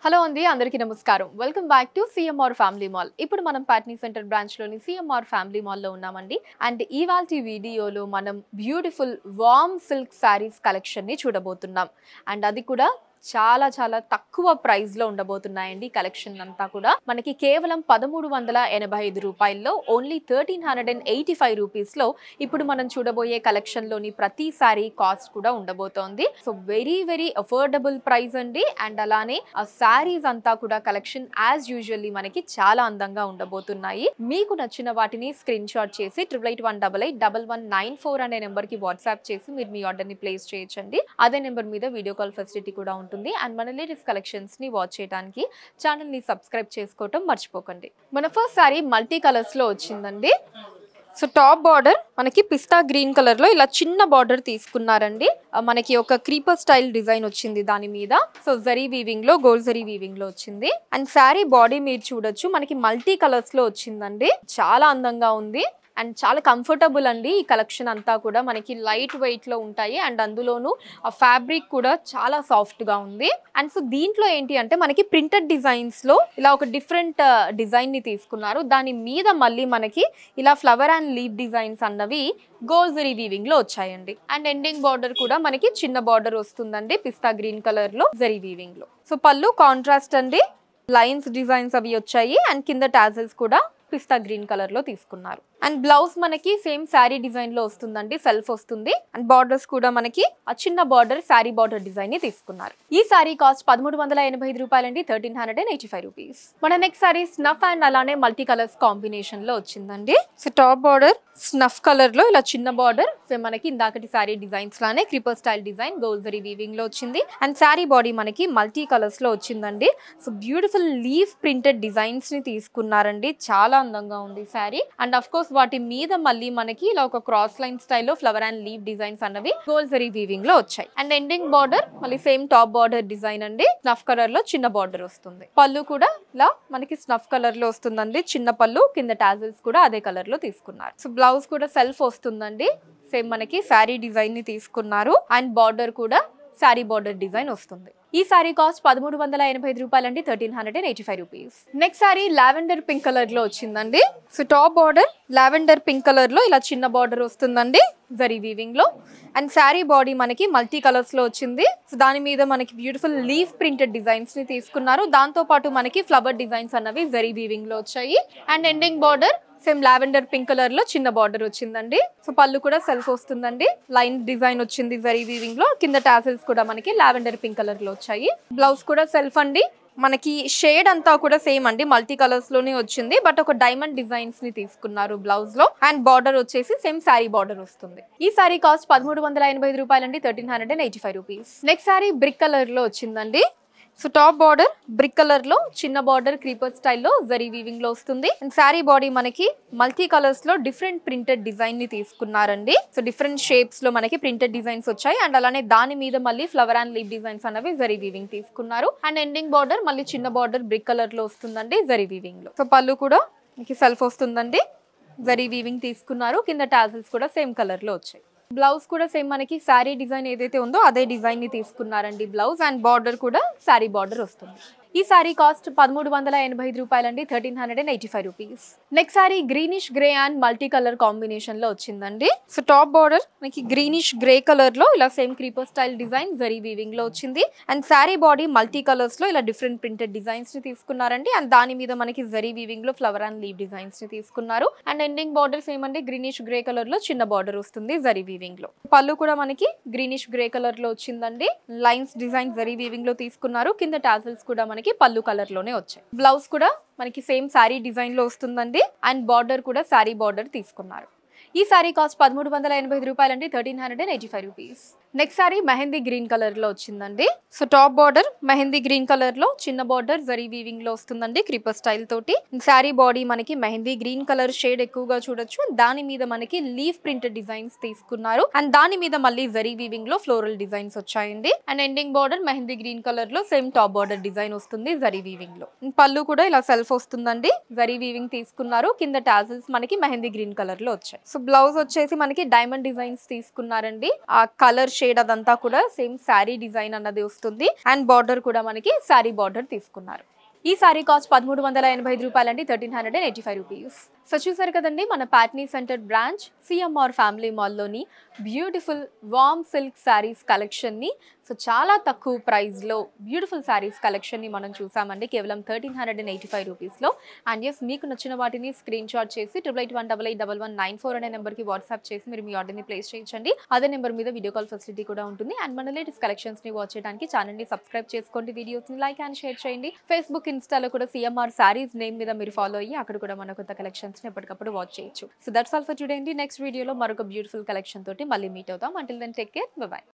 Hello అండి అందరికీ నమస్కారం welcome back to CMR family mall ఇప్పుడు మనం పాట్నీ సెంటర్ బ్రాంచ్ లోని సిఎంఆర్ ఫ్యామిలీ మాల్ లో ఉన్నామండి అండ్ ఇవాల్టి వీడియోలో మనం beautiful warm silk saris collection ని చూడబోతున్నాం అండ్ అది కూడా చాలా చాలా తక్కువ ప్రైస్ లో ఉండబోతున్నాయండి కలెక్షన్ అంతా కూడా మనకి కేవలం 1385 రూపాయల్లో ఓన్లీ 1385 రూపీస్ లో ఇప్పుడు మనం చూడబోయే కలెక్షన్ లోని ప్రతి సారీ కాస్ట్ కూడా ఉండబోతోంది so very very affordable price అండి అండ్ అలానే ఆ సారీస్ అంతా కూడా కలెక్షన్ యాజ్ యూజువల్లీ మనకి చాలా అందంగా ఉండబోతున్నాయి మీకు నచ్చిన వాటిని స్క్రీన్ షాట్ చేసి 8818881194 అనే నెంబర్ కి వాట్సాప్ చేసి మీరు మీ ఆర్డర్ ని ప్లేస్ చేయొచ్చండి అదే నెంబర్ మీద వీడియో కాల్ ఫెసిలిటీ కూడా ఉంటుంది అండ్ మన లేటెస్ట్ కలెక్షన్స్ ని వాచ్ చేయడానికి ఛానల్ ని సబ్స్క్రైబ్ చేసుకోవటం మర్చిపోకండి మన ఫస్ట్ సారీ మల్టీ కలర్స్ లో వచ్చిందండి సో టాప్ బార్డర్ మనకి పిస్తా గ్రీన్ కలర్ లో ఇలా చిన్న బార్డర్ తీసుకున్నారండి మనకి ఒక క్రీపర్ స్టైల్ డిజైన్ వచ్చింది దాని మీద సో జరీ వీవింగ్ లో గోల్డ్ జరీ వీవింగ్ లో వచ్చింది అండ్ శారీ బాడీ మీరు చూడొచ్చు మనకి మల్టీ కలర్స్ లో వచ్చిందండి చాలా అందంగా ఉంది అండ్ చాలా కంఫర్టబుల్ అండి ఈ కలెక్షన్ అంతా కూడా మనకి లైట్ వెయిట్ లో ఉంటాయి అండ్ అందులోనూ ఆ ఫ్యాబ్రిక్ కూడా చాలా సాఫ్ట్ గా ఉంది అండ్ సో దీంట్లో ఏంటి అంటే మనకి ప్రింటెడ్ డిజైన్స్ లో ఇలా ఒక డిఫరెంట్ డిజైన్ ని తీసుకున్నారు దాని మీద మళ్ళీ మనకి ఇలా ఫ్లవర్ అండ్ లీవ్ డిజైన్స్ అన్నవి గోల్డ్ జరీ వీవింగ్ లో వచ్చాయండి అండ్ ఎండింగ్ బార్డర్ కూడా మనకి చిన్న బార్డర్ వస్తుందండి పిస్తా గ్రీన్ కలర్ లో జరీ వీవింగ్ లో సో పళ్ళు కాంట్రాస్ట్ అండి లైన్స్ డిజైన్స్ అవి వచ్చాయి అండ్ కింద టాజల్స్ కూడా పిస్తా గ్రీన్ కలర్ లో తీసుకున్నారు అండ్ బ్లౌజ్ మనకి సేమ్ శారీ డిజైన్ లో వస్తుందండి సెల్ఫ్ వస్తుంది అండ్ బార్డర్స్ కూడా మనకి ఆ చిన్న బార్డర్ శారీ బార్డర్ డిజైన్ ని తీసుకున్నారు ఈ శారీ కాస్ట్ 1385 రూపాయలండి 1385 రూపీస్ మన నెక్స్ట్ శారీ స్నఫ్ అండ్ అలానే మల్టీ కలర్స్ కాంబినేషన్ లో వచ్చిందండి so top border snuff colour లో ఇలా చిన్న బార్డర్ సో మనకి ఇందాకటి శారీ డిజైన్స్ లానే creeper style design gold zari weaving లో వచ్చింది అండ్ శారీ బాడీ మనకి మల్టీ కలర్స్ లో వచ్చిందండి so beautiful leaf printed designs ని తీసుకున్నారండి చాలా అందంగా ఉంది శారీ అండ్ అఫ్ కోర్స్ వాటి మీద మళ్ళీ మనకి ఇలా ఒక క్రాస్ లైన్ స్టైల్లో ఫ్లవర్ అండ్ లీవ్ డిజైన్స్ అన్నవి గోల్డ్ జరీ వీవింగ్ లో వచ్చాయి అండ్ ఎండింగ్ బార్డర్ మళ్ళీ సేమ్ టాప్ బార్డర్ డిజైన్ అండి స్నఫ్ కలర్ లో చిన్న బార్డర్ వస్తుంది పళ్ళు కూడా ఇలా మనకి స్నఫ్ కలర్ లో వస్తుందండి చిన్న పళ్ళు కింద టాజల్స్ కూడా అదే కలర్ లో తీసుకున్నారు సో బ్లౌజ్ కూడా సెల్ఫ్ వస్తుందండి సేమ్ మనకి శారీ డిజైన్ ని తీసుకున్నారు అండ్ బార్డర్ కూడా శారీ బార్డర్ డిజైన్ వస్తుంది ఈ సారీ కాస్ట్ 1385 రూపాయలండి 1385 rupees next sorry lavender pink colour లో వచ్చిందండి so top border lavender pink colour లో ఇలా చిన్న బార్డర్ వస్తుందండి జరీ వీవింగ్ లో అండ్ శారీ బాడీ మనకి మల్టీ కలర్స్ లో వచ్చింది సో దాని మీద మనకి బ్యూటిఫుల్ లీఫ్ ప్రింటెడ్ డిజైన్స్ ని తీసుకున్నారు దాంతో పాటు మనకి ఫ్లవర్ డిజైన్స్ అన్నవి జరీ వీవింగ్ లో వచ్చాయి and ending border same lavender pink colour లో చిన్న బార్డర్ వచ్చిందండి సో పళ్ళు కూడా సెల్ఫ్ వస్తుందండి లైన్ డిజైన్ వచ్చింది జరీ వీవింగ్ లో కింద టాసల్స్ కూడా మనకి లావెండర్ పింక్ కలర్ లో వచ్చాయి బ్లౌజ్ కూడా సెల్ఫ్ అండి మనకి షేడ్ అంతా కూడా సేమ్ అండి మల్టీ కలర్స్ లోనే వచ్చింది బట్ ఒక డైమండ్ డిజైన్స్ ని తీసుకున్నారు బ్లౌజ్ లో అండ్ బార్డర్ వచ్చేసి సేమ్ శారీ బార్డర్ వస్తుంది ఈ సారీ కాస్ట్ 1385 రూపాయలండి 1385 rupees next sorry brick colour లో వచ్చిందండి so top border brick colour లో చిన్న బార్డర్ క్రీపర్ స్టైల్లో జరీ వీవింగ్ లో వస్తుంది అండ్ శారీ బాడీ మనకి మల్టీ కలర్స్ లో డిఫరెంట్ ప్రింటెడ్ డిజైన్ ని తీసుకున్నారండి సో డిఫరెంట్ షేప్స్ లో మనకి ప్రింటెడ్ డిజైన్స్ వచ్చాయి అండ్ అలానే దాని మీద మళ్ళీ ఫ్లవర్ అండ్ లీవ్ డిజైన్స్ అనేవి జరీ వీవింగ్ తీసుకున్నారు అండ్ ఎండింగ్ బార్డర్ మళ్ళీ చిన్న బార్డర్ బ్రిక్ కలర్ లో వస్తుందండి జరీ వీవింగ్ లో సో పళ్ళు కూడా మనకి సెల్ఫ్ వస్తుందండి జరీ వీవింగ్ తీసుకున్నారు కింద టాజల్స్ కూడా సేమ్ కలర్ లో వచ్చాయి బ్లౌజ్ కూడా సేమ్ మనకి శారీ డిజైన్ ఏదైతే ఉందో అదే డిజైన్ ని తీసుకున్నారండి బ్లౌజ్ అండ్ బార్డర్ కూడా శారీ బార్డర్ వస్తుంది ఈ సారీ కాస్ట్ 1385 రూపాయలండి 1385 rupees next sorry greenish grey and multi colour combination లో వచ్చిందండి సో టాప్ బార్డర్ మనకి గ్రీనిష్ గ్రే కలర్ లో ఇలా same creeper style design zari weaving లో వచ్చింది and sari body multi colours లో ఇలా డిఫరెంట్ ప్రింటెడ్ డిజైన్స్ ని తీసుకున్నారండి అండ్ దాని మీద మనకి జరీ వీవింగ్ లో ఫ్లవర్ అండ్ లీవ్ డిజైన్స్ ని తీసుకున్నారు అండ్ ఎండింగ్ బార్డర్ సేమ్ అండి గ్రీనిష్ గ్రే కలర్ లో చిన్న బార్డర్ వస్తుంది జరీ వీవింగ్ లో పళ్ళు కూడా మనకి గ్రీనిష్ గ్రే కలర్ లో వచ్చిందండి లైన్స్ డిజైన్ జరీ వీవింగ్ లో తీసుకున్నారు కింద టాజల్స్ కూడా మనకి పళ్ళు కలర్ లోనే వచ్చాయి బ్లౌజ్ కూడా మనకి సేమ్ శారీ డిజైన్ లో వస్తుందండి అండ్ బార్డర్ కూడా శారీ బార్డర్ తీసుకున్నారు ఈ సారీ కాస్ట్ 1385 రూపాయలండి 1385 rupees next sorry mehndi green colour లో వచ్చిందండి so top border mehndi green colour లో చిన్న బార్డర్ జరీ వీవింగ్ లో వస్తుందండి క్రీపర్ స్టైల్ తోటి శారీ బాడీ మనకి మెహందీ గ్రీన్ కలర్ షేడ్ ఎక్కువగా చూడొచ్చు దాని మీద మనకి లీఫ్ ప్రింటెడ్ డిజైన్స్ తీసుకున్నారు అండ్ దాని మీద మళ్ళీ జరీ వీవింగ్ లో ఫ్లోరల్ డిజైన్స్ వచ్చాయండి and ending border mehndi green colour లో సేమ్ టాప్ బార్డర్ డిజైన్ వస్తుంది జరీ వీవింగ్ లో పళ్ళు కూడా ఇలా సెల్ఫ్ వస్తుందండి జరీ వీవింగ్ తీసుకున్నారు కింద టాజల్స్ మనకి మెహందీ గ్రీన్ కలర్ లో వచ్చాయి సో బ్లౌజ్ వచ్చేసి మనకి డైమండ్ డిజైన్స్ తీసుకున్నారండి ఆ కలర్ షేడ్ అదంతా కూడా సేమ్ శారీ డిజైన్ అన్నది వస్తుంది అండ్ బార్డర్ కూడా మనకి శారీ బార్డర్ తీసుకున్నారు. ఈ సారీ కాస్ట్ 1385 రూపాయలండి, 1385 రూపీస్. సో చూసారు కదండి మన Patny centre branch CMR family మాల్లోని బ్యూటిఫుల్ వామ్ సిల్క్ శారీస్ కలెక్షన్ని. సో చాలా తక్కువ ప్రైస్లో బ్యూటిఫుల్ శారీస్ కలెక్షన్ని మనం చూసామండి, కేవలం 1385 రూపీస్లో. అండ్ ఎస్, మీకు నచ్చిన వాటిని స్క్రీన్ షాట్ చేసి 8818881194 అనే నెంబర్కి వాట్సాప్ చేసి మీరు మీ ఆర్డర్ని ప్లేస్ చేయించండి. అదే నెంబర్ మీద వీడియో కాల్ ఫెసిలిటీ కూడా ఉంటుంది. అండ్ మన లేటెస్ట్ కలెక్షన్స్ని వాచ్ చేయడానికి ఛానల్ని సబ్స్క్రైబ్ చేసుకోండి, వీడియోస్ని లైక్ అండ్ షేర్ చేయండి. ఫేస్బుక్, ఇన్స్టాలో కూడా సిఎంఆర్ శారీస్ నేమ్ మీద మీరు ఫాలో అయ్యి అక్కడ కూడా మన కొత్త కలెక్షన్స్ని ఎప్పటికప్పుడు వాచ్ చేయొచ్చు. So that's all for today అండి. నెక్స్ట్ వీడియోలో మరొక బ్యూటిఫుల్ కలెక్షన్ తోటి మళ్ళీ మీట్ అవుతాం. Until then take care, bye by.